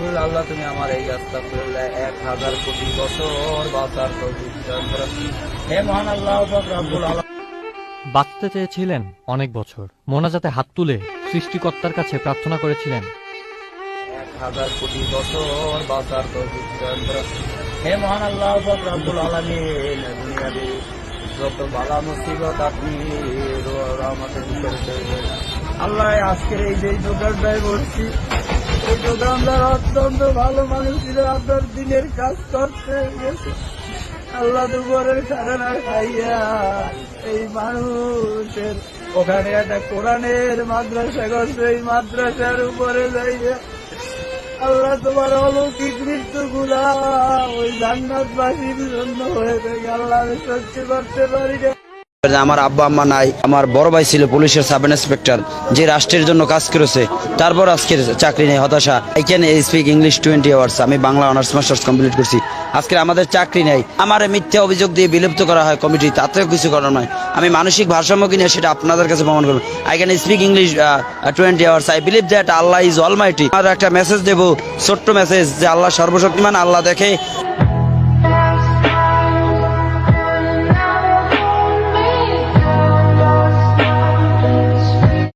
আল্লাহ তুমি আমার এই আস্তাগফিরুল্লাহ 1000 কোটি বছর বাঁচার তৌফিক দান করো। হে মহান আল্লাহ পাক রব্বুল আলামিন। বাঁচতে চেয়েছিলেন অনেক বছর, মোনাজাতে হাত তুলে সৃষ্টিকর্তার কাছে প্রার্থনা করেছিলেন 1000 কোটি বছর বাঁচার তৌফিক দান করো। হে মহান আল্লাহ পাক রব্বুল আলামিন, দুনিয়াতে যত বালা মুসিবত আপনি রহমতের ভিতরে দেবেন। আল্লাহ আজকের এই যে দোকানটায় বলছি, এই দোকানদার অত্যন্ত ভালো মানুষ ছিল, আপনার দিনের কাজ করতে গেছে। আল্লাহ দুপুরের সারানা খাইয়া এই মানুষের ওখানে একটা কোরআনের মাদ্রাসা করছে, এই মাদ্রাসার উপরে যাইয়া আল্লাহ তোমার অলৌকিক মৃত্যু গুলা ওই জান্নাতবাসীর জন্য হয়ে থাকে। আল্লাহ আমি সহ্য করতে পারি না। আমার আব্বা আম্মা নাই, আমার বড় ভাই ছিল পুলিশের সাব ইন্সপেক্টর, যে রাষ্ট্রের জন্য কাজ করেছে, তারপর আজকের চাকরি নেই, হতাশা। I can speak English 20 hours, আমি বাংলা অনার্স মাস্টার্স কমপ্লিট করছি। আজকে আমাদের চাকরি নেই, আমার মিথ্যা অভিযোগ দিয়ে বিলুপ্ত করা হয় কমিটি, তাতেও কিছু করার নয়। আমি মানসিক ভারসাম্য কিনে সেটা আপনাদের কাছে প্রমাণ করবো। I can speak English 20 hours, I believe that Allah is almighty. আর একটা মেসেজ দেবো, ছোট্ট মেসেজ, যে আল্লাহ সর্বশক্তিমান, আল্লাহ দেখে।